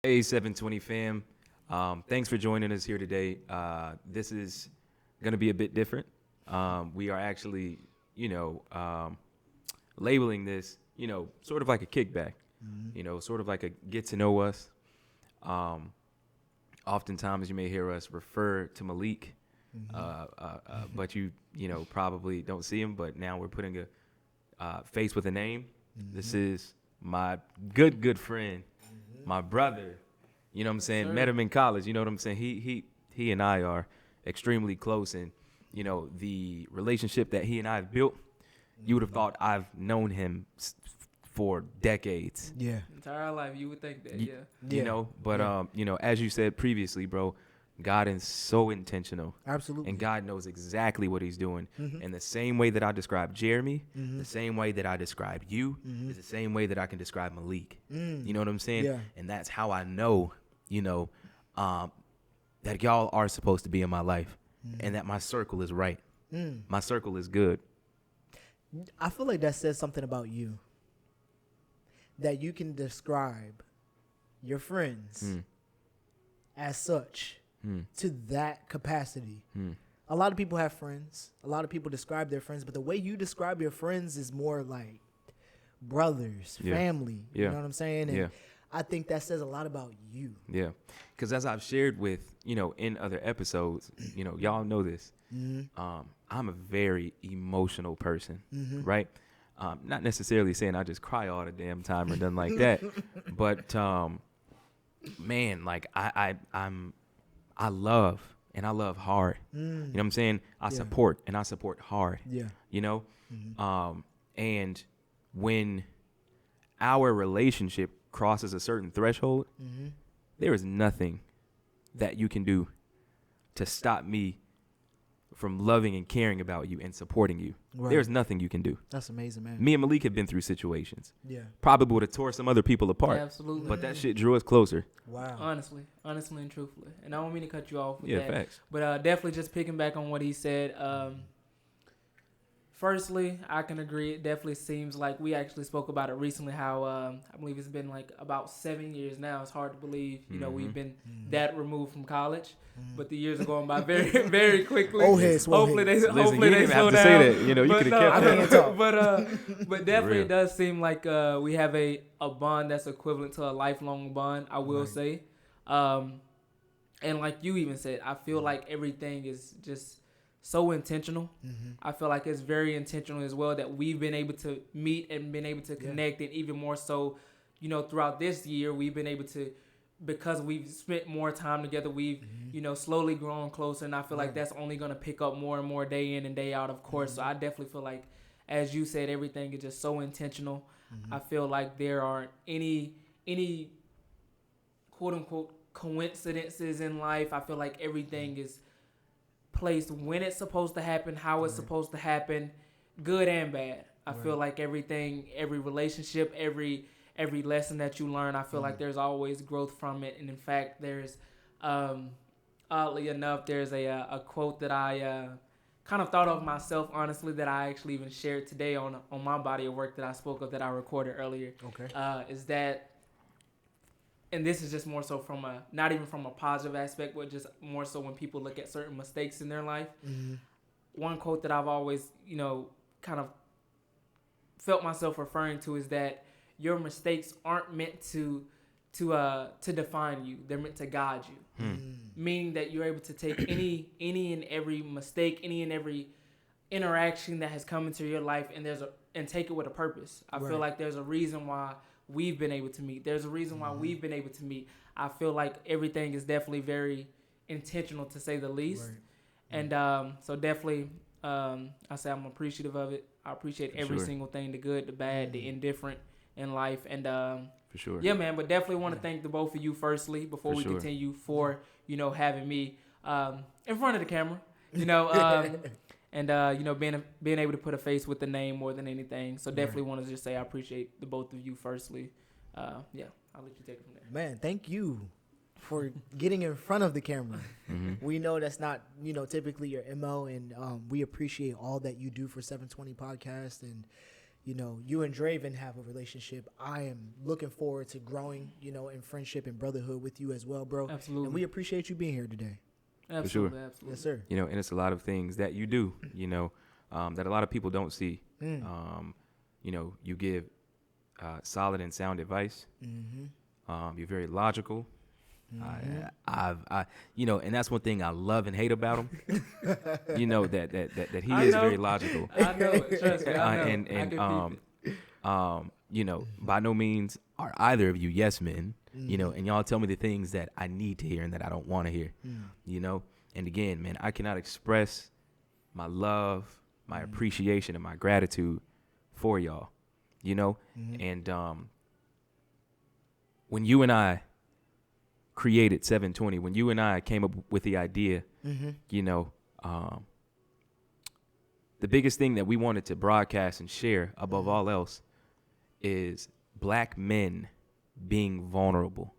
Hey, 720 fam. Thanks for joining us here today. This is going to be a bit different. We are actually, labeling this, sort of like a kickback, sort of like a get to know us. Oftentimes you may hear us refer to Malik, but you probably don't see him. But now we're putting a face with a name. This is my good friend. My brother, you know what I'm saying? Sir. Met him in college, you know what I'm saying? He and I are extremely close, and the relationship that he and I have built, you would have thought I've known him for decades. Yeah. Entire life, you would think that, yeah. But as you said previously, bro, God is so intentional. Absolutely. And God knows exactly what he's doing. Mm-hmm. And the same way that I described Jeremy, Mm-hmm. the same way that I described you, is the same way that I can describe Malik. You know what I'm saying? Yeah. And that's how I know, that y'all are supposed to be in my life and that my circle is right. My circle is good. I feel like that says something about you. That you can describe your friends as such to that capacity. A lot of people have friends. A lot of people describe their friends, but the way you describe your friends is more like brothers, family. You know what I'm saying? And I think that says a lot about you. Yeah. Because as I've shared with, in other episodes, y'all know this. I'm a very emotional person, right? Not necessarily saying I just cry all the damn time or nothing like that. But, man, like I love and I love hard. You know what I'm saying? I support and I support hard. Yeah. And when our relationship crosses a certain threshold, there is nothing that you can do to stop me from loving and caring about you and supporting you. Right. There's nothing you can do. That's amazing, man. Me and Malik have been through situations. Yeah. Probably would have tore some other people apart. Absolutely. But that shit drew us closer. Wow. Honestly and truthfully. And I don't mean to cut you off with Yeah, that. facts. But definitely just picking back on what he said. Firstly, I can agree. It definitely seems like we actually spoke about it recently, how I believe it's been like about 7 years now. It's hard to believe, we've been that removed from college. But the years are going by very, very quickly. Old heads, small hopefully heads. they Listen, you didn't even slow have to down. say that. You could have kept I can't talk. But definitely real. it does seem like we have a bond that's equivalent to a lifelong bond, I will say. And like you even said, I feel like everything is just so intentional. I feel like it's very intentional as well that we've been able to meet and been able to connect, and even more so, throughout this year, we've been able to, because we've spent more time together, we've, slowly grown closer, and I feel like that's only going to pick up more and more day in and day out, of course. So I definitely feel like, as you said, everything is just so intentional. I feel like there aren't any quote unquote coincidences in life. I feel like everything is placed when it's supposed to happen, how it's supposed to happen, good and bad. I feel like everything, every relationship, every lesson that you learn, I feel like there's always growth from it. And in fact, there's oddly enough, there's a quote that I kind of thought of myself, honestly, that I actually even shared today on my body of work that I spoke of, that I recorded earlier. Is that, and this is just more so from not even from a positive aspect, but just more so when people look at certain mistakes in their life. One quote that I've always, kind of felt myself referring to is that your mistakes aren't meant to define you. They're meant to guide you. Meaning that you're able to take any and every mistake, any and every interaction that has come into your life, and take it with a purpose. I feel like there's a reason why we've been able to meet. There's a reason why we've been able to meet. I feel like everything is definitely very intentional, to say the least. And so definitely, I say I'm appreciative of it. I appreciate every single thing, the good, the bad, the indifferent, in life. And For sure. yeah, man. But definitely want to thank the both of you firstly before we continue for having me in front of the camera. And being able to put a face with the name more than anything. So definitely want to just say I appreciate the both of you firstly. I'll let you take it from there. Man, thank you for getting in front of the camera. Mm-hmm. We know that's not, typically your MO, and we appreciate all that you do for 720 Podcast. And, you and Draven have a relationship. I am looking forward to growing, in friendship and brotherhood with you as well, bro. Absolutely. And we appreciate you being here today. Absolutely, sure. absolutely. Yes, sir. And it's a lot of things that you do, that a lot of people don't see. You give solid and sound advice. Mm-hmm. You're very logical. Mm-hmm. And that's one thing I love and hate about him. that he is very logical. I know it. Trust me, I know. And by no means are either of you yes men. And y'all tell me the things that I need to hear and that I don't want to hear. And again, man, I cannot express my love, my appreciation, and my gratitude for y'all. And when you and I created 720, when you and I came up with the idea, the biggest thing that we wanted to broadcast and share above all else is Black men being vulnerable.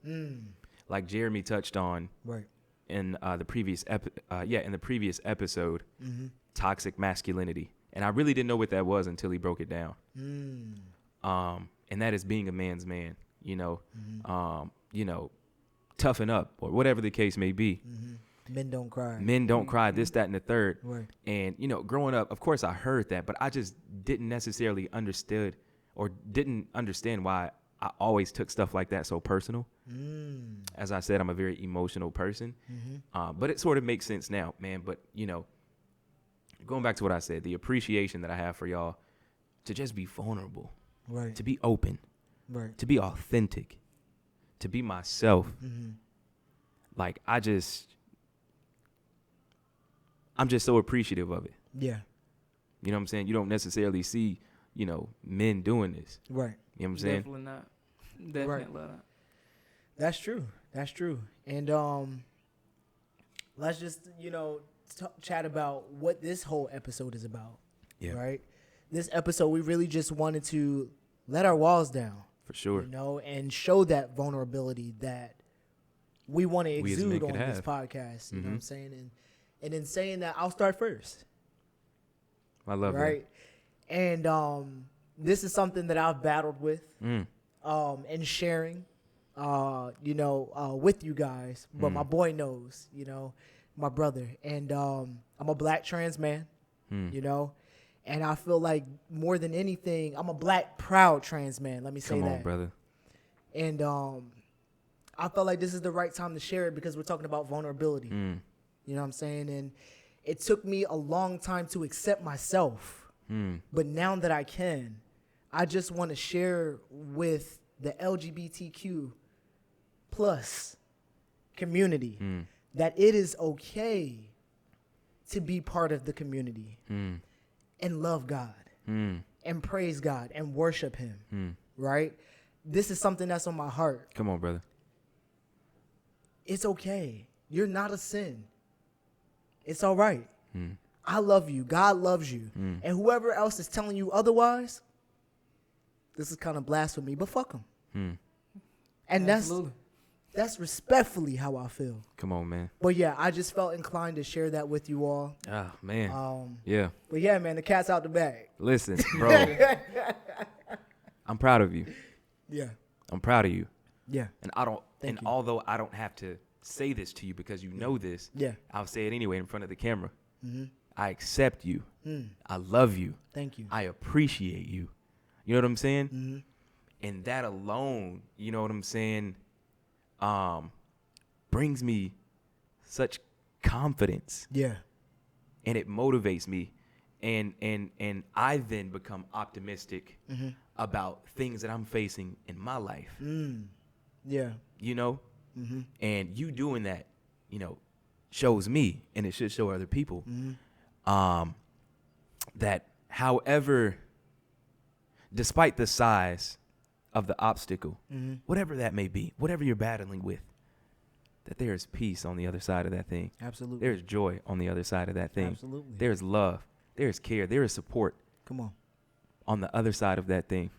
Like Jeremy touched on in the previous episode, toxic masculinity. And I really didn't know what that was until he broke it down. And that is being a man's man, toughen up or whatever the case may be. Men don't cry. Men don't cry, this, that, and the third. Right. And, growing up, of course, I heard that, but I just didn't necessarily understand why I always took stuff like that so personal. As I said, I'm a very emotional person. But it sort of makes sense now, man. But, going back to what I said, the appreciation that I have for y'all to just be vulnerable, right, to be open, right, to be authentic, to be myself. Like, I'm just so appreciative of it. Yeah. You know what I'm saying? You don't necessarily see, men doing this. Right. You know what I'm saying? Definitely not. Definitely not. That's true. That's true. And let's just, chat about what this whole episode is about. Yeah. Right? This episode, we really just wanted to let our walls down. For sure. And show that vulnerability that we want to exude on this podcast. You know what I'm saying? And in saying that, I'll start first. I love right? that. And this is something that I've battled with and sharing, with you guys. But my boy knows, my brother. And I'm a Black trans man, and I feel like more than anything, I'm a Black proud trans man. Let me say that. Come on, brother. And I felt like this is the right time to share it because we're talking about vulnerability. You know what I'm saying? And it took me a long time to accept myself. But now that I can, I just want to share with the LGBTQ plus community that it is okay to be part of the community and love God and praise God and worship him, right? This is something that's on my heart. Come on, brother. It's okay. You're not a sin. It's all right. I love you. God loves you. And whoever else is telling you otherwise, this is kind of blasphemy, but fuck them. And that's respectfully how I feel. Come on, man. But yeah, I just felt inclined to share that with you all. Ah, man. Yeah. But yeah, man, the cat's out the bag. Listen, bro. I'm proud of you. Yeah. I'm proud of you. Yeah. And although I don't have to say this to you because you know this, I'll say it anyway in front of the camera. I accept you. I love you. Thank you. I appreciate you. You know what I'm saying? And that alone, you know what I'm saying, brings me such confidence. Yeah. And it motivates me. And I then become optimistic about things that I'm facing in my life. Yeah. And you doing that, shows me, and it should show other people, that however, despite the size of the obstacle, whatever that may be, whatever you're battling with, that there is peace on the other side of that thing. Absolutely. There's joy on the other side of that thing. Absolutely. There's love. There's care. There is support. Come on the other side of that thing.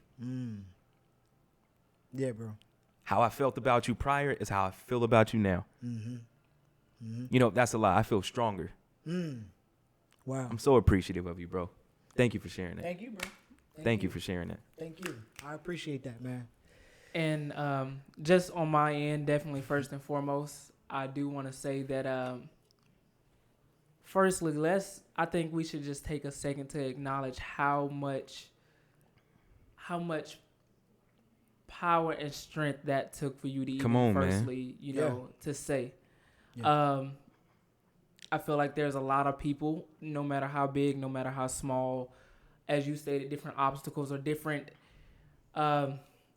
Yeah, bro. How I felt about you prior is how I feel about you now. You know, that's a lie. I feel stronger. Wow. I'm so appreciative of you, bro. Thank you for sharing that. Thank you, bro. Thank you for sharing that. Thank you. I appreciate that, man. And just on my end, definitely first and foremost, I do want to say that firstly, I think we should just take a second to acknowledge how much power and strength that took for you to even firstly, you know, to say. Yeah. I feel like there's a lot of people, no matter how big, no matter how small, as you stated, different obstacles or different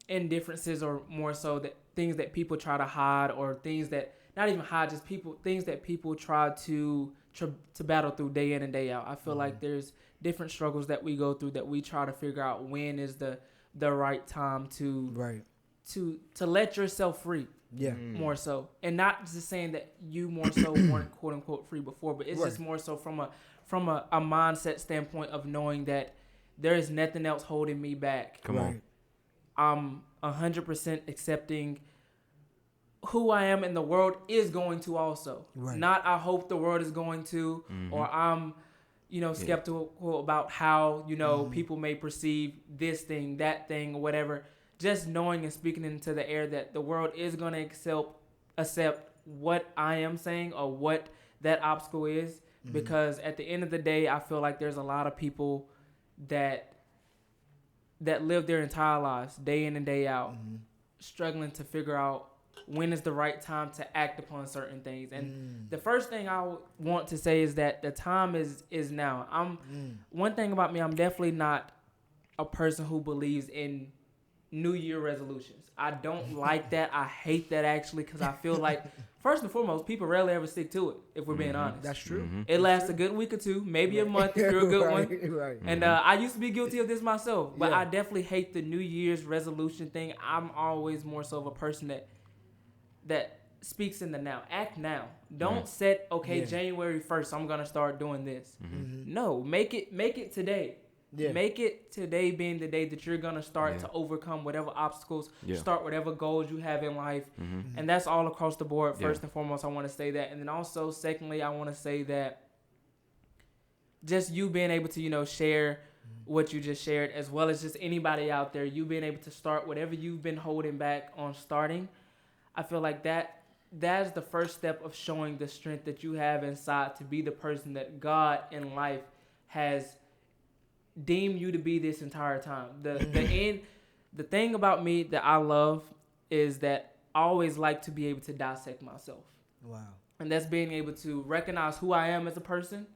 indifferences, or more so that things that people try to hide, or things that not even hide, just things that people try to battle through day in and day out. I feel like there's different struggles that we go through that we try to figure out when is the right time to let yourself free. Yeah. More so. And not just saying that you more so weren't quote unquote free before, but it's just more so from a mindset standpoint of knowing that there is nothing else holding me back. Come on. I'm 100% accepting who I am, and the world is going to also. Not I hope the world is going to, or I'm, skeptical about how, people may perceive this thing, that thing, or whatever. Just knowing and speaking into the air that the world is going to accept what I am saying or what that obstacle is. Because at the end of the day, I feel like there's a lot of people that live their entire lives, day in and day out, struggling to figure out when is the right time to act upon certain things. And the first thing I want to say is that the time is now. One thing about me, I'm definitely not a person who believes in New Year resolutions. I don't like that. I hate that, actually, because I feel like, first and foremost, people rarely ever stick to it, if we're being honest. That's true. It lasts a good week or two, maybe a month if you're a good one. Right. And I used to be guilty of this myself, but I definitely hate the New Year's resolution thing. I'm always more so of a person that speaks in the now. Act now. Don't set, January 1st, I'm going to start doing this. No, make it today. Yeah. Make it today being the day that you're going to start to overcome whatever obstacles, start whatever goals you have in life. And that's all across the board. First and foremost, I want to say that. And then also, secondly, I want to say that just you being able to, share what you just shared, as well as just anybody out there, you being able to start whatever you've been holding back on starting. I feel like that's the first step of showing the strength that you have inside to be the person that God in life has deemed you to be this entire time. The thing about me that I love is that I always like to be able to dissect myself. Wow. And that's being able to recognize who I am as a person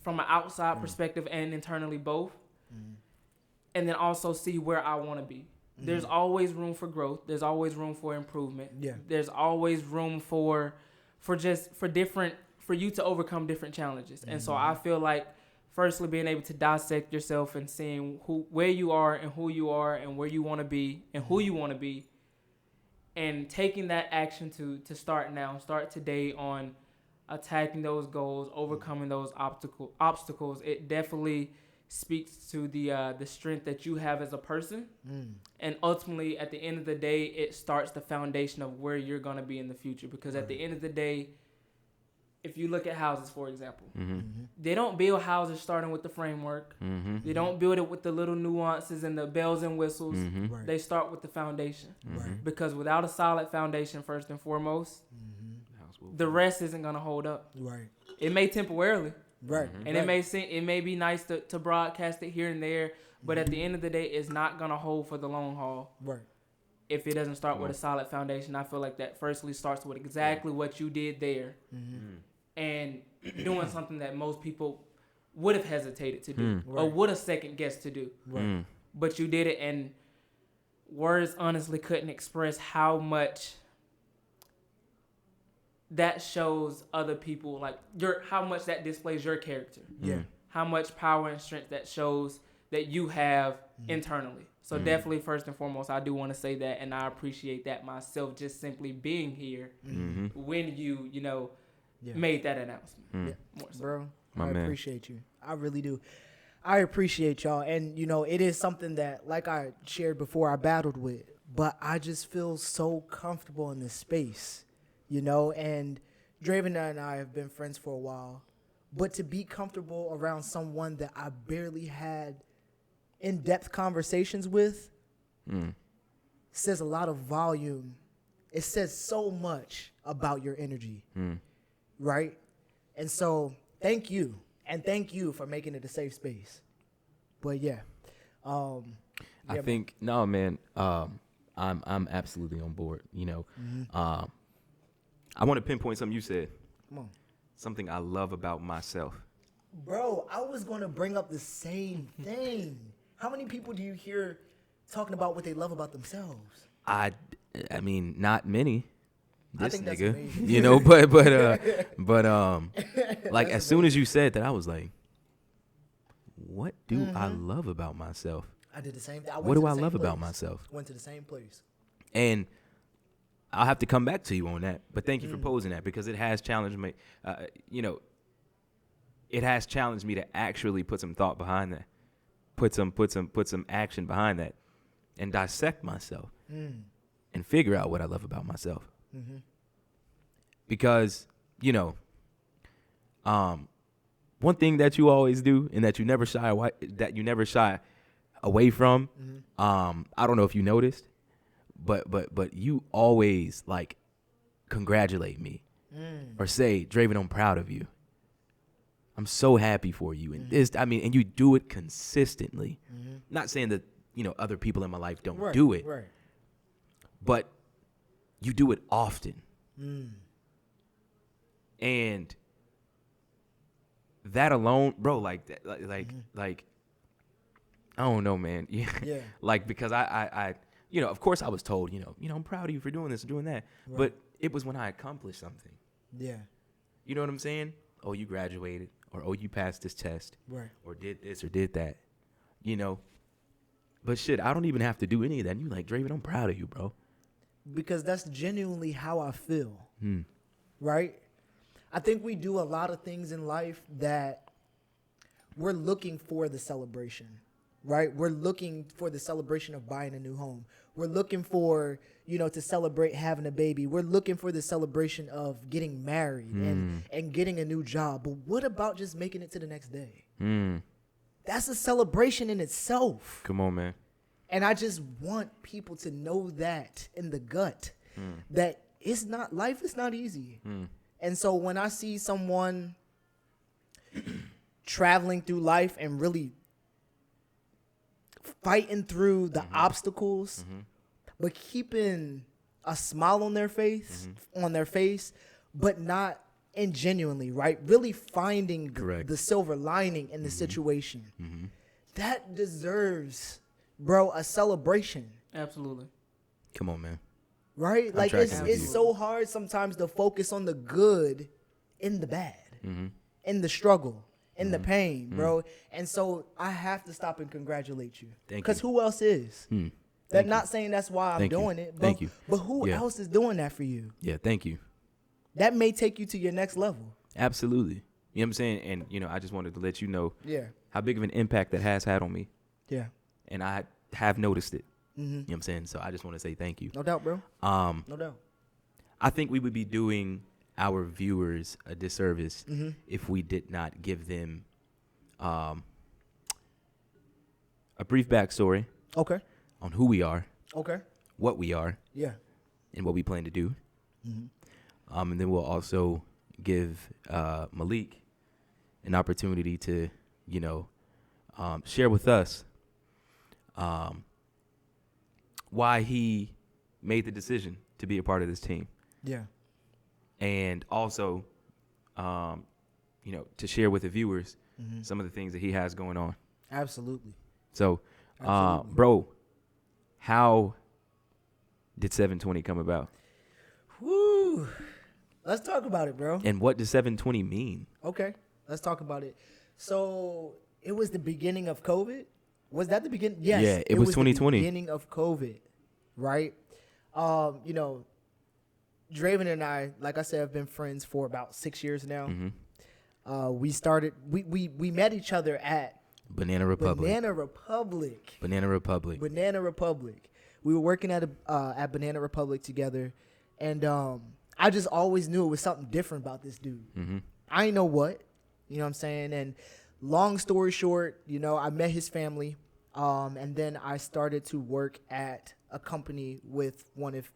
from an outside perspective and internally both. And then also see where I want to be. There's always room for growth. There's always room for improvement. Yeah. There's always room for you to overcome different challenges. And so I feel like, firstly, being able to dissect yourself and seeing where you are and who you are and where you want to be and who you want to be, and taking that action to start now, start today on attacking those goals, overcoming those obstacles. It definitely speaks to the strength that you have as a person. And ultimately, at the end of the day, it starts the foundation of where you're going to be in the future. Because at the end of the day, if you look at houses, for example, they don't build houses starting with the framework. They don't build it with the little nuances and the bells and whistles. They start with the foundation. Because without a solid foundation, first and foremost, the rest isn't going to hold up. It may temporarily. And it may be nice to broadcast it here and there, but at the end of the day, it's not going to hold for the long haul. If it doesn't start with a solid foundation. I feel like that firstly starts with exactly what you did there. And doing something that most people would have hesitated to do or would have second guessed to do. But you did it, and words honestly couldn't express how much that shows other people, like how much that displays your character. How much power and strength that shows that you have internally. So definitely, first and foremost, I do want to say that, and I appreciate that myself, just simply being here when you made that announcement. Yeah. More so. Bro, My I man. appreciate you. I really do. I appreciate y'all. And, it is something that, like I shared before, I battled with. But I just feel so comfortable in this space, And Draven and I have been friends for a while. But to be comfortable around someone that I barely had in-depth conversations with says a lot of volume. It says so much about your energy, right? And so thank you. And thank you for making it a safe space. But yeah. I think, no, man, I'm absolutely on board, I want to pinpoint something you said. Come on. Something I love about myself. Bro, I was going to bring up the same thing. How many people do you hear talking about what they love about themselves? I mean, not many. I This think that's nigga, amazing. but like as soon as you said that, I was like, what do I love about myself? I did the same thing. What do I love about myself? Went to the same place. And I'll have to come back to you on that. But thank you for posing that, because it has challenged me. It has challenged me to actually put some thought behind that, put some action behind that, and dissect myself and figure out what I love about myself. Because one thing that you always do and that you never shy away from. I don't know if you noticed, but you always like congratulate me or say, Draven, I'm proud of you. I'm so happy for you. And and you do it consistently. Not saying that, other people in my life don't do it, right. but you do it often. And that alone, bro, like I don't know, man. Yeah. Like, because I of course I was told, I'm proud of you for doing this or doing that. Right. But it was when I accomplished something. Yeah. You know what I'm saying? Oh, you graduated, or oh, you passed this test, Right. or did this or did that. But shit, I don't even have to do any of that. And you like, Draven, I'm proud of you, bro. Because that's genuinely how I feel. Right? I think we do a lot of things in life that we're looking for the celebration, right? We're looking for the celebration of buying a new home. We're looking for, to celebrate having a baby. We're looking for the celebration of getting married and getting a new job. But what about just making it to the next day? That's a celebration in itself. Come on, man. And I just want people to know that in the gut, that life is not easy. And so when I see someone traveling through life and really fighting through the obstacles, but keeping a smile on their face, but not ingenuinely, right? Really finding the silver lining in the situation. That deserves, bro, a celebration. Absolutely. Come on, man. Right? Like, it's so hard sometimes to focus on the good in the bad, in the struggle, in the pain, bro. And so I have to stop and congratulate you. Thank you. Because who else is? That not saying that's why I'm doing it, but, Thank you. But who else is doing that for you? Yeah, thank you. That may take you to your next level. Absolutely. You know what I'm saying? And, I just wanted to let you know how big of an impact that has had on me. Yeah. And I have noticed it. You know what I'm saying? So I just want to say thank you. No doubt, bro. No doubt. I think we would be doing our viewers a disservice if we did not give them a brief backstory Okay. on who we are, Okay. what we are, Yeah. and what we plan to do. And then we'll also give Malik an opportunity to, share with us why he made the decision to be a part of this team. Yeah. And also, to share with the viewers some of the things that he has going on. Absolutely. So, Absolutely. bro, how did 720 come about? Woo. Let's talk about it, bro. And what does 720 mean? Okay. Let's talk about it. So it was the beginning of COVID. Was that the beginning? Yes. Yeah, it was 2020. The beginning of COVID, right? You know, Draven and I, like I said, have been friends for about 6 years now. Mm-hmm. We met each other at Banana Republic. Banana Republic. We were working at Banana Republic together, and I just always knew it was something different about this dude. Mm-hmm. I didn't know what, you know what I'm saying? And long story short, you know, I met his family, and then I started to work at a company with one of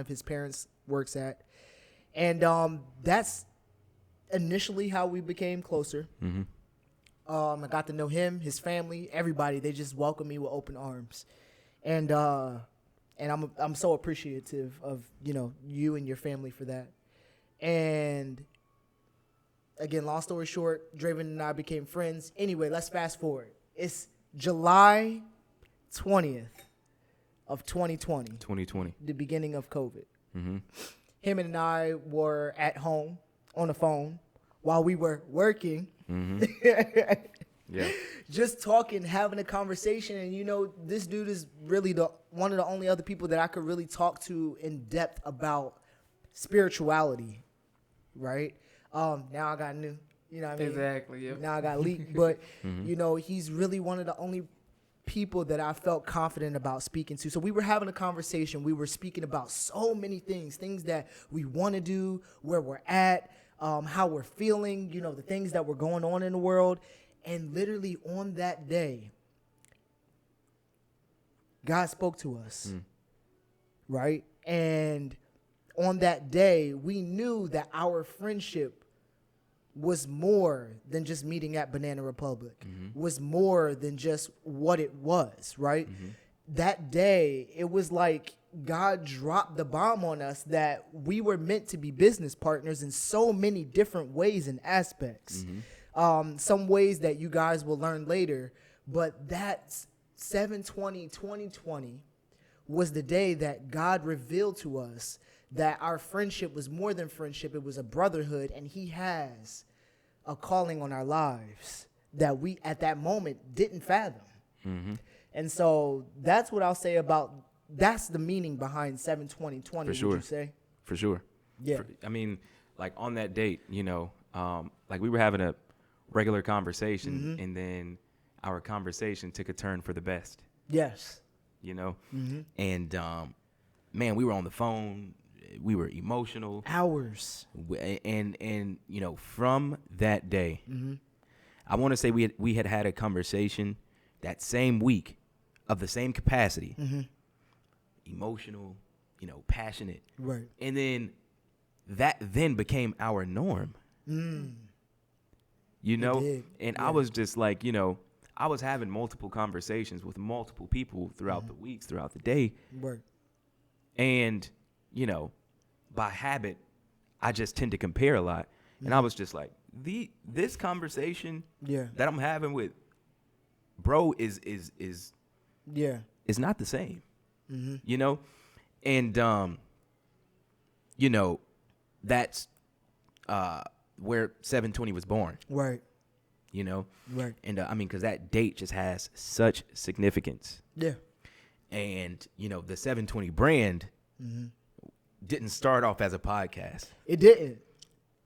his parents works at, and that's initially how we became closer. Mm-hmm. I got to know him, his family, everybody. They just welcomed me with open arms, and I'm so appreciative of, you know, you and your family for that. And again, long story short, Draven and I became friends. Anyway, let's fast forward. It's July 20th of 2020. 2020. The beginning of COVID. Mm-hmm. Him and I were at home on the phone while we were working. Mm-hmm. Yeah. Just talking, having a conversation. And, you know, this dude is really one of the only other people that I could really talk to in depth about spirituality, right? Now I got new, you know what I mean? Exactly, yeah. Now I got leaked. But, you know, he's really one of the only people that I felt confident about speaking to. So we were having a conversation. We were speaking about so many things that we want to do, where we're at, how we're feeling, you know, the things that were going on in the world. And literally on that day, God spoke to us, right? And on that day, we knew that our friendship was more than just meeting at Banana Republic, was more than just what it was, right? That day, it was like God dropped the bomb on us that we were meant to be business partners in so many different ways and aspects. Some ways that you guys will learn later, but that 7/20/2020 was the day that God revealed to us that our friendship was more than friendship. It was a brotherhood, and he has a calling on our lives that we at that moment didn't fathom. And so that's what I'll say about, that's the meaning behind 7/20/20. For sure. Would you say? For sure. Yeah. I mean, like on that date, you know, like we were having a regular conversation, and then our conversation took a turn for the best. Yes. You know, and man, we were on the phone. We were emotional. Hours. And you know, from that day, I want to say we had a conversation that same week of the same capacity, emotional, you know, passionate, right? And then that then became our norm. You know, and I was just like, you know, I was having multiple conversations with multiple people throughout the weeks, throughout the day. Right. And, you know, by habit, I just tend to compare a lot. And I was just like, this conversation that I'm having with bro is not the same. You know? And you know, that's where 7/20 was born. Right. You know? Right. And I mean, because that date just has such significance. Yeah. And, you know, the 7/20 brand didn't start off as a podcast. It didn't.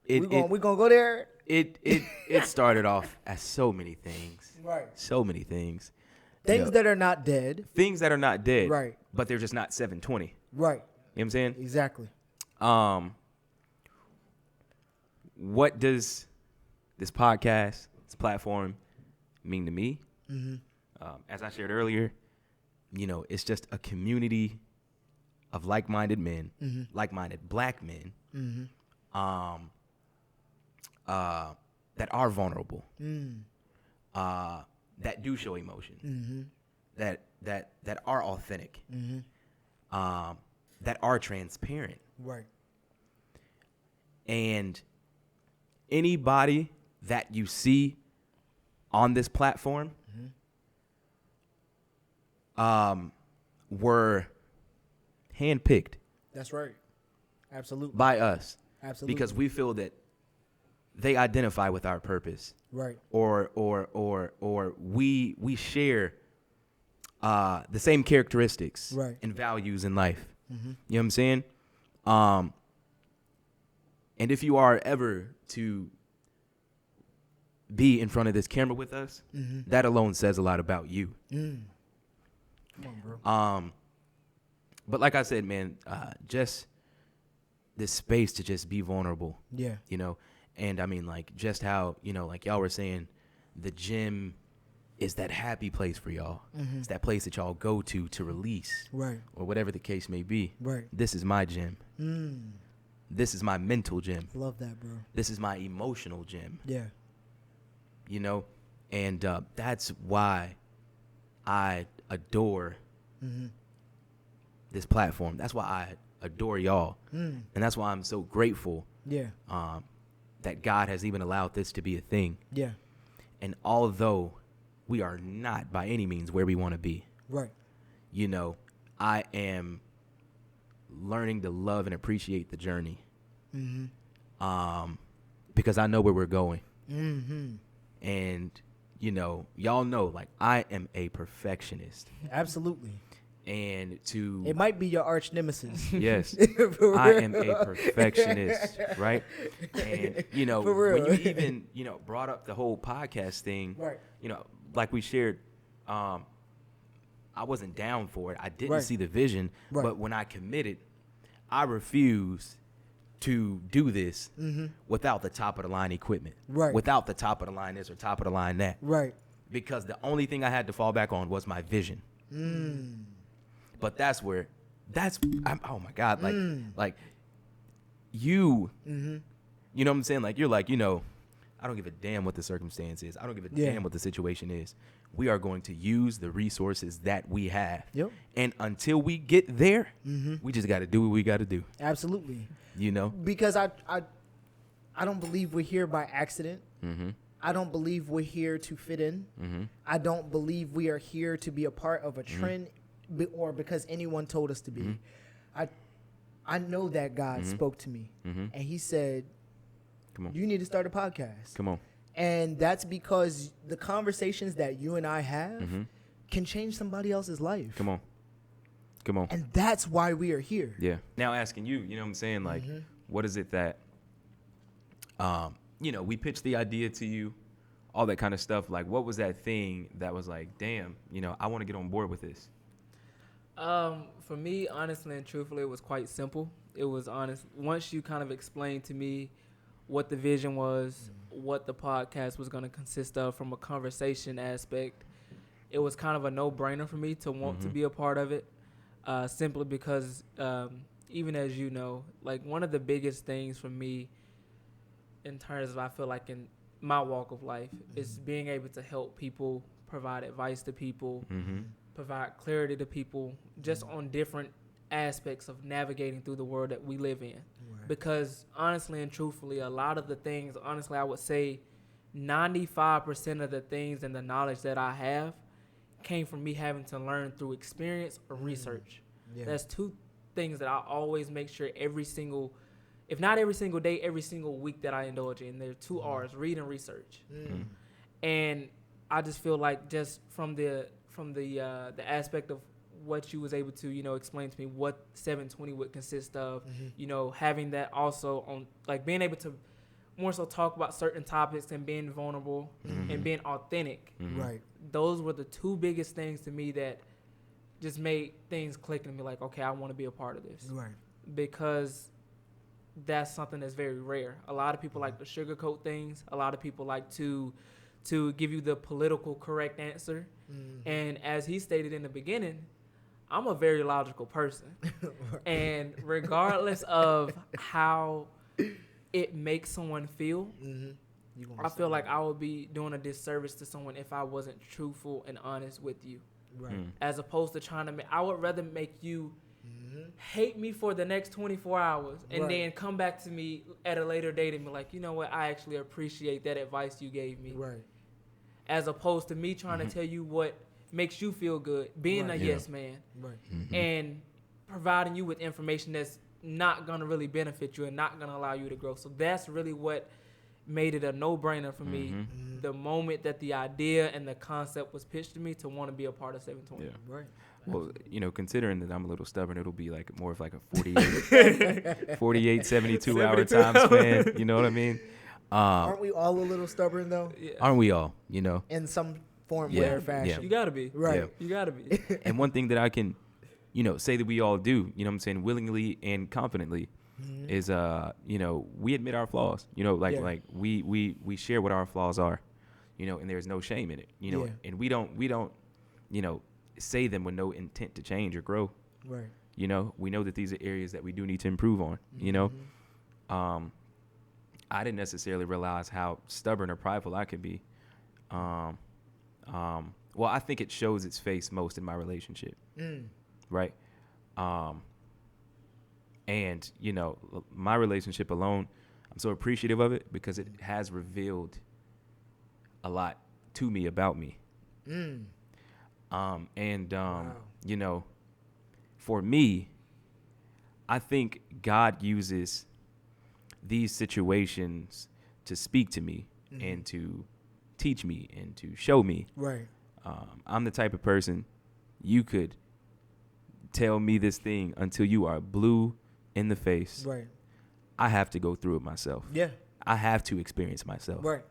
We're gonna go there. It started off as so many things. Right. So many things. Things that are not dead. Things that are not dead. Right. But they're just not 7/20. Right. You know what I'm saying? Exactly. What does this podcast, this platform mean to me? As I shared earlier, you know, it's just a community of like-minded men, like-minded black men, that are vulnerable, that do show emotion, that are authentic, that are transparent. Right. And anybody that you see on this platform were handpicked. That's right. Absolutely. By us. Absolutely. Because we feel that they identify with our purpose. Right. Or we share the same characteristics Right. and values in life. Mm-hmm. You know what I'm saying? And if you are ever to be in front of this camera with us, that alone says a lot about you. Come on, bro. But like I said, man, just this space to just be vulnerable. Yeah. You know, and I mean, like, just how, you know, like y'all were saying, the gym is that happy place for y'all. It's that place that y'all go to release. Right. Or whatever the case may be. Right. This is my gym. This is my mental gym. Love that, bro. This is my emotional gym. Yeah. You know, and that's why I adore this platform. That's why I adore y'all. And that's why I'm so grateful Yeah. that God has even allowed this to be a thing. Yeah. And although we are not by any means where we want to be, Right. you know, I am learning to love and appreciate the journey. Because I know where we're going. And, you know, y'all know, like, I am a perfectionist. Absolutely. And It might be your arch nemesis. yes, I am a perfectionist, right? And, you know, For real. when you even, you know, brought up the whole podcast thing, Right. you know, like we shared, I wasn't down for it. I didn't Right. see the vision, Right. but when I committed, I refused to do this without the top of the line equipment, Right. without the top of the line this or top of the line that, Right. because the only thing I had to fall back on was my vision. But that's where, oh my God, like you, you know what I'm saying? Like, you're like, you know, I don't give a damn what the circumstance is. I don't give a damn what the situation is. We are going to use the resources that we have. Yep. And until we get there, we just got to do what we got to do. Absolutely. You know? Because I don't believe we're here by accident. I don't believe we're here to fit in. I don't believe we are here to be a part of a trend or because anyone told us to be. I know that God spoke to me and he said, Come on. you need to start a podcast. Come on. And that's because the conversations that you and I have can change somebody else's life. Come on. Come on. And that's why we are here. Yeah. Now asking you, you know what I'm saying? Like, what is it that, you know, we pitched the idea to you, all that kind of stuff. Like, what was that thing that was like, damn, you know, I want to get on board with this? For me, honestly and truthfully, it was quite simple. It was honest. Once you kind of explained to me what the vision was, what the podcast was going to consist of from a conversation aspect, it was kind of a no-brainer for me to want to be a part of it, simply because even as you know, like, one of the biggest things for me in terms of, I feel like, in my walk of life is being able to help people, provide advice to people, provide clarity to people, just on different aspects of navigating through the world that we live in. Right. Because honestly and truthfully, a lot of the things, honestly, I would say 95% of the things and the knowledge that I have came from me having to learn through experience or research. Yeah. That's two things that I always make sure every single, if not every single day, every single week that I indulge in. There are 2 R's, read and research. And I just feel like just from the aspect of what you was able to, you know, explain to me what 720 would consist of, you know, having that also on, like, being able to more so talk about certain topics and being vulnerable and being authentic. Right. Those were the 2 biggest things to me that just made things click and be like, okay, I want to be a part of this. Right. Because that's something that's very rare. A lot of people like to sugarcoat things. A lot of people like to give you the political correct answer. And as he stated in the beginning, I'm a very logical person. And regardless of how it makes someone feel, I feel like I would be doing a disservice to someone if I wasn't truthful and honest with you. Right. As opposed to trying to I would rather make you hate me for the next 24 hours and then come back to me at a later date and be like, you know what, I actually appreciate that advice you gave me. Right. As opposed to me trying to tell you what makes you feel good, being a yes man, and providing you with information that's not going to really benefit you and not going to allow you to grow. So that's really what made it a no-brainer for me the moment that the idea and the concept was pitched to me to want to be a part of 720. Yeah. Right. Well, considering that I'm a little stubborn, it'll be like more of like a 48, 72 hour time span. You know what I mean? Aren't we all a little stubborn though? Yeah. Aren't we all? In some form, Yeah. way, or fashion. You gotta be. Right. Yeah. You gotta be. And one thing that I can, say that we all do, you know what I'm saying, willingly and confidently, is we admit our flaws. Like we share what our flaws are, and there's no shame in it. And we don't say them with no intent to change or grow. Right. We know that these are areas that we do need to improve on. I didn't necessarily realize how stubborn or prideful I could be. Well, I think it shows its face most in my relationship. Right. And, my relationship alone, I'm so appreciative of it because it has revealed a lot to me about me. Wow. For me, I think God uses these situations to speak to me and to teach me and to show me. Right. I'm the type of person you could tell me this thing until you are blue in the face. Right. I have to go through it myself. Yeah. I have to experience myself. Right.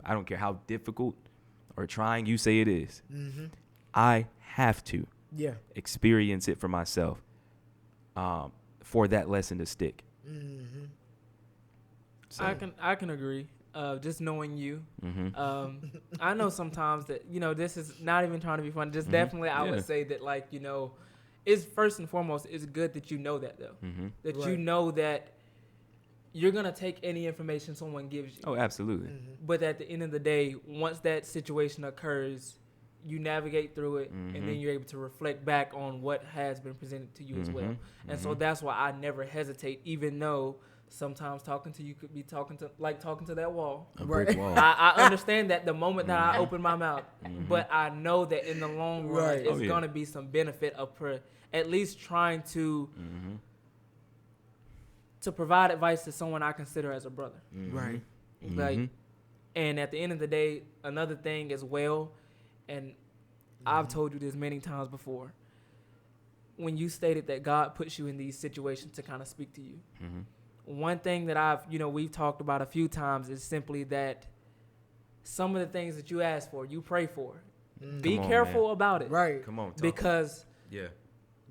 I don't care how difficult or trying you say it is. I have to experience it for myself for that lesson to stick. So. I can agree. Just knowing you, I know sometimes that this is not even trying to be funny. Just definitely, I would say that it's first and foremost, it's good that you know that though, that you know that you're gonna take any information someone gives you. Oh, absolutely. But at the end of the day, once that situation occurs, you navigate through it, and then you're able to reflect back on what has been presented to you as well. And so that's why I never hesitate, even though sometimes talking to you could be talking to that wall. A brick wall. I understand that the moment that I open my mouth, but I know that in the long run, it's going to be some benefit of at least trying to provide advice to someone I consider as a brother. Right. And at the end of the day, another thing as well, and I've told you this many times before, when you stated that God puts you in these situations to kind of speak to you, one thing that we've talked about a few times is simply that some of the things that you ask for, you pray for. Be careful about it. Right. Come on. Because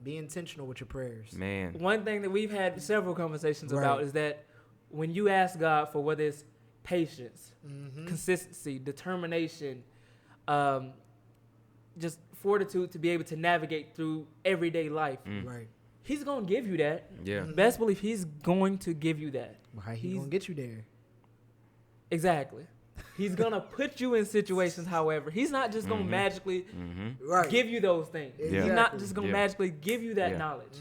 be intentional with your prayers. Man. One thing that we've had several conversations about is that when you ask God for whether it's patience, consistency, determination, just fortitude to be able to navigate through everyday life, Right. He's going to give you that. Yeah. Best believe he's going to give you that. Well, how he gonna get you there? Exactly. He's going to put you in situations, however. He's not just going to magically give you those things. Yeah. He's not just going to magically give you that knowledge.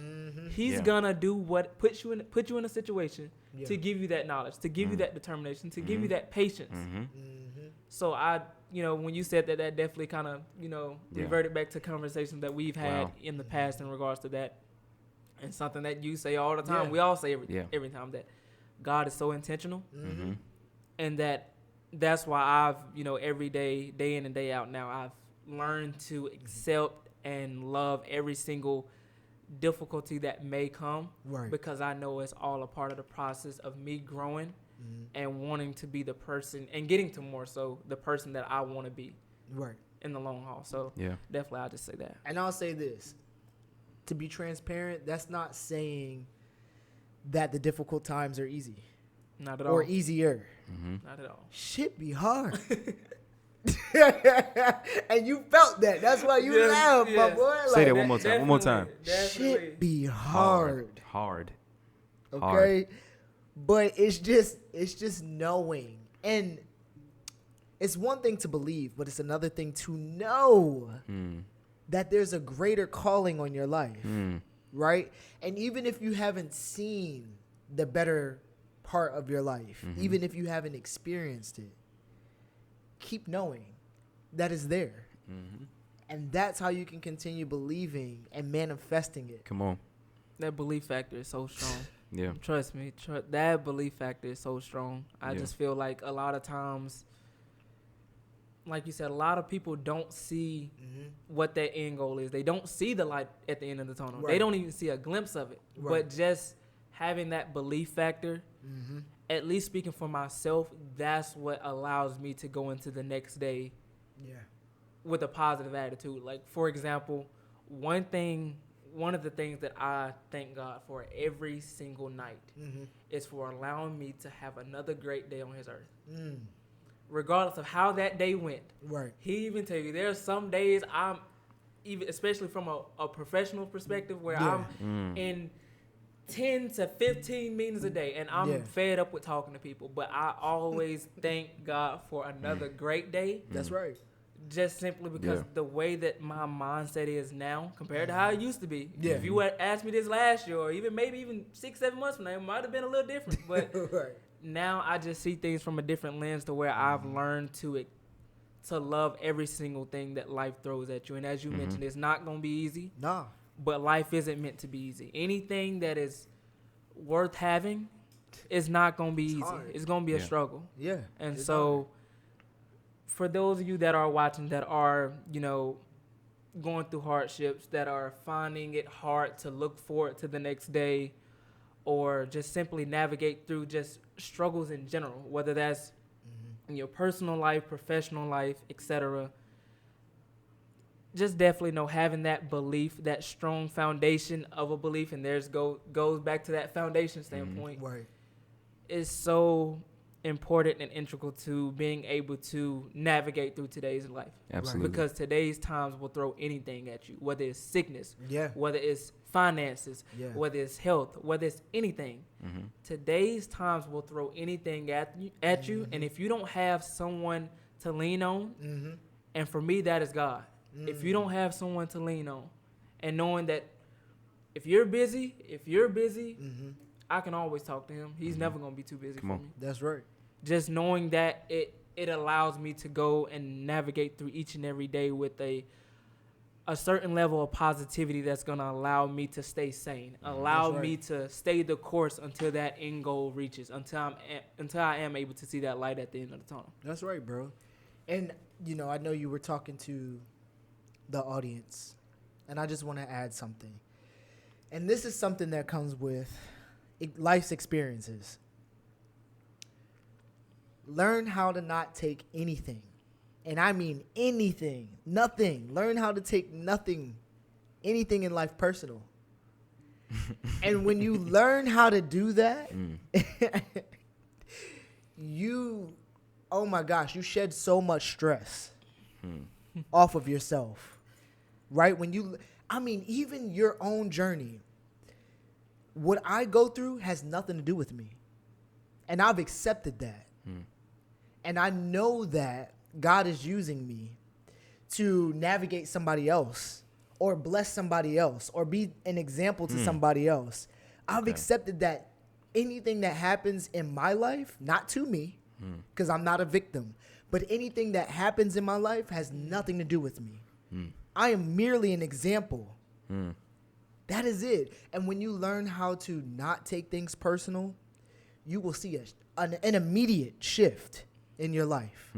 He's going to do what put you in a situation to give you that knowledge, to give you that determination, to give you that patience. So when you said that definitely kind of, reverted back to conversations that we've had in the past in regards to that. And something that you say all the time. Yeah. We all say every time that God is so intentional. And that's why I've, every day in and day out now, I've learned to accept and love every single difficulty that may come. Right. Because I know it's all a part of the process of me growing and wanting to be the person and getting to more so the person that I want to be. Right. In the long haul. So definitely I'll just say that. And I'll say this. To be transparent, that's not saying that the difficult times are easy. Not at all. Or easier. Not at all. Shit be hard. And you felt that. That's why you laughed, my boy. Say that one more time. One more time. Shit be hard. Hard. Okay? Hard. But it's just knowing. And it's one thing to believe, but it's another thing to know that there's a greater calling on your life, right? And even if you haven't seen the better part of your life, even if you haven't experienced it, keep knowing that it's there. And that's how you can continue believing and manifesting it. Come on. That belief factor is so strong. Yeah. Trust me, that belief factor is so strong. I Yeah. just feel like a lot of times, like you said, a lot of people don't see what their end goal is. They don't see the light at the end of the tunnel. Right. They don't even see a glimpse of it. Right. But just having that belief factor, at least speaking for myself, that's what allows me to go into the next day with a positive attitude. Like, for example, one of the things that I thank God for every single night is for allowing me to have another great day on his earth. Regardless of how that day went. Right. He even tell you there's some days I'm even, especially from a professional perspective, where I'm in 10 to 15 meetings a day and I'm fed up with talking to people, but I always thank God for another great day. That's right. Just simply because the way that my mindset is now compared to how it used to be. Yeah. If you had asked me this last year, or maybe even 6-7 months from now, it might have been a little different. But Right. now I just see things from a different lens, to where I've learned to love every single thing that life throws at you. And as you mentioned, it's not going to be easy. Nah. But life isn't meant to be easy. Anything that is worth having is not going to be easy. Hard. It's going to be a struggle. Yeah. And it's so hard. for those of you that are watching, that are, going through hardships, that are finding it hard to look forward to the next day, or just simply navigate through just struggles in general, whether that's in your personal life, professional life, etc., just definitely know, having that belief, that strong foundation of a belief, and goes back to that foundation standpoint, Right. is so important and integral to being able to navigate through today's life. Absolutely. Because today's times will throw anything at you, whether it's sickness, whether it's finances, whether it's health, whether it's anything. Today's times will throw anything at you, and if you don't have someone to lean on, and for me, that is God. If you don't have someone to lean on, and knowing that if you're busy, I can always talk to him. He's never going to be too busy for me. That's right. Just knowing that it allows me to go and navigate through each and every day with a certain level of positivity that's going to allow me to stay sane, allow me to stay the course until that end goal reaches, until I am able to see that light at the end of the tunnel. That's right, bro. And, I know you were talking to the audience, and I just want to add something. And this is something that comes with life's experiences. Learn how to not take anything. And I mean anything, nothing. Learn how to take anything in life personal. And when you learn how to do that, oh my gosh, you shed so much stress off of yourself. Right? Even your own journey, what I go through has nothing to do with me. And I've accepted that. And I know that God is using me to navigate somebody else, or bless somebody else, or be an example to somebody else. I've accepted that anything that happens in my life, not to me, because I'm not a victim, but anything that happens in my life has nothing to do with me. I am merely an example. That is it. And when you learn how to not take things personal, you will see an immediate shift in your life.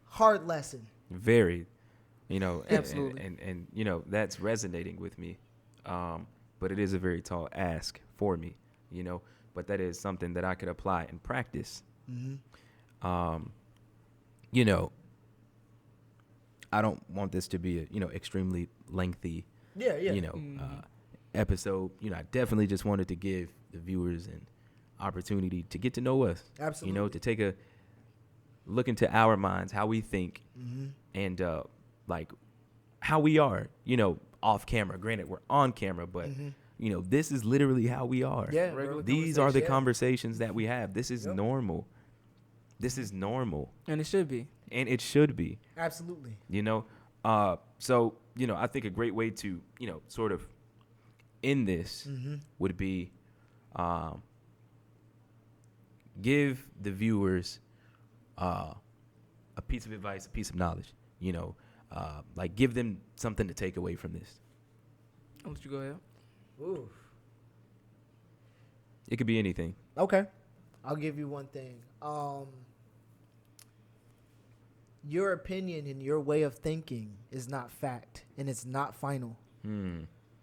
Hard lesson. Very, Absolutely. and that's resonating with me. But it is a very tall ask for me, but that is something that I could apply and practice. I don't want this to be a, extremely lengthy, episode. I definitely just wanted to give the viewers an opportunity to get to know us. Absolutely. To take a look into our minds, how we think, and how we are, off camera. Granted, we're on camera, but this is literally how we are. Yeah, these are the conversations that we have. This is normal. This is normal. And it should be. And it should be. Absolutely. So, I think a great way to, sort of end this would be give the viewers a piece of advice, a piece of knowledge, give them something to take away from this. I'll let you go ahead. Ooh. It could be anything. Okay. I'll give you one thing. Your opinion and your way of thinking is not fact, and it's not final.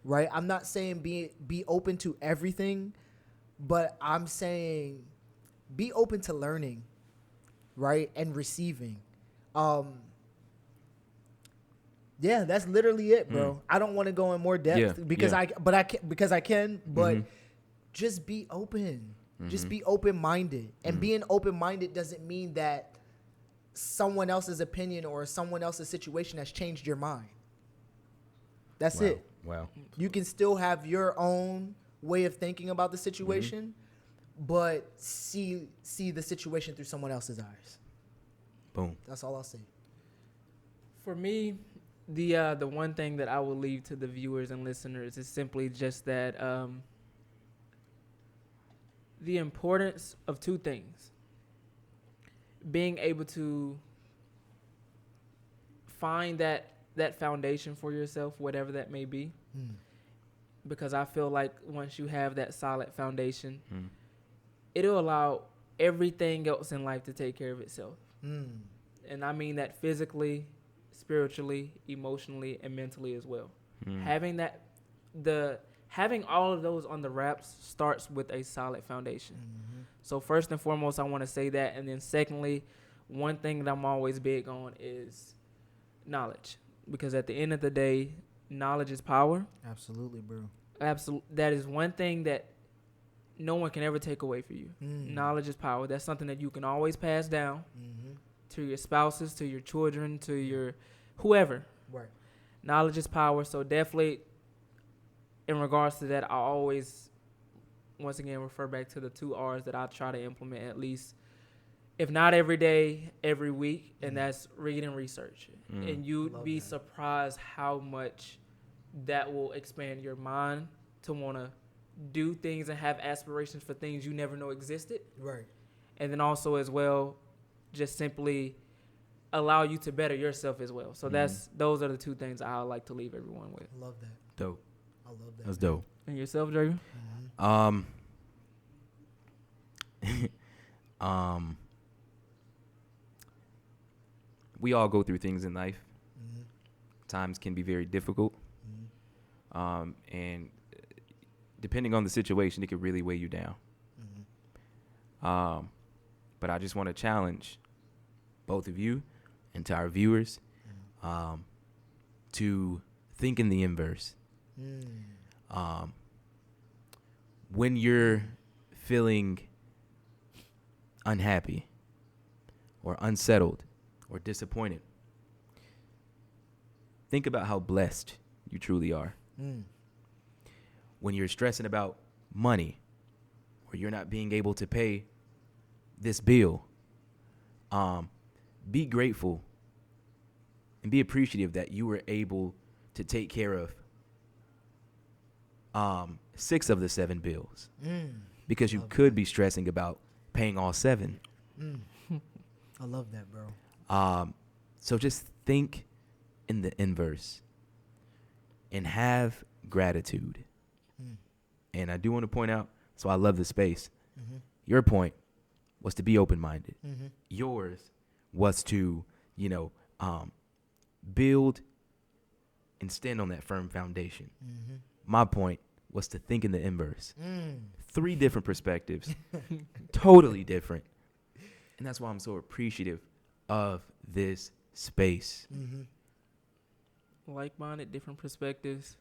Right? I'm not saying be open to everything, but I'm saying be open to learning, right? And receiving. Yeah, that's literally it, bro. I don't want to go in more depth because I can, but just be open. Just be open-minded. And being open-minded doesn't mean that someone else's opinion or someone else's situation has changed your mind. That's it. Wow. You can still have your own way of thinking about the situation, but see the situation through someone else's eyes. Boom. That's all I'll say. For me, the one thing that I will leave to the viewers and listeners is simply just that the importance of two things. Being able to find that foundation for yourself, whatever that may be. Because I feel like once you have that solid foundation, it'll allow everything else in life to take care of itself. And I mean that physically, spiritually, emotionally, and mentally as well. Having all of those on the wraps starts with a solid foundation. So first and foremost, I want to say that. And then secondly, one thing that I'm always big on is knowledge. Because at the end of the day, knowledge is power. Absolutely, bro. That is one thing that no one can ever take away from you. Knowledge is power. That's something that you can always pass down to your spouses, to your children, to your whoever. Right. Knowledge is power. So definitely, in regards to that, I always, once again, refer back to the 2 R's that I try to implement at least, if not every day, every week, and that's read and research. And you'd be surprised how much that will expand your mind to want to do things and have aspirations for things you never know existed. Right. And then also as well, just simply allow you to better yourself as well. So those are the 2 things I like to leave everyone with. I love that. Dope. I love that. That's dope. And yourself, Dragon? We all go through things in life. Times can be very difficult. And depending on the situation, it could really weigh you down. But I just want to challenge both of you and to our viewers to think in the inverse. When you're feeling unhappy or unsettled or disappointed, think about how blessed you truly are. When you're stressing about money or you're not being able to pay this bill, be grateful and be appreciative that you were able to take care of 6 of the 7 bills, because you could be stressing about paying all 7. I love that, bro. So just think in the inverse and have gratitude. And I do want to point out, so I love the space. Your point was to be open-minded. Yours was to, build and stand on that firm foundation. My point was to think in the inverse. 3 different perspectives, totally different. And that's why I'm so appreciative of this space. Like-minded, different perspectives,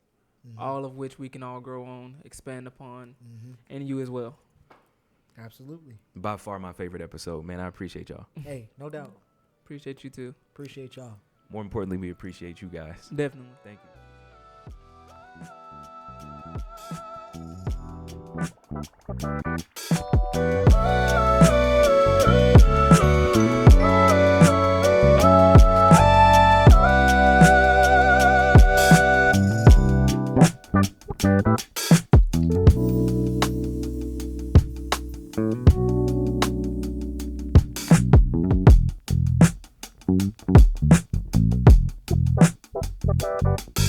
all of which we can all grow on, expand upon, and you as well. Absolutely. By far my favorite episode, man. I appreciate y'all. Hey, no doubt. Appreciate you too. Appreciate y'all. More importantly, we appreciate you guys. Definitely. Thank you.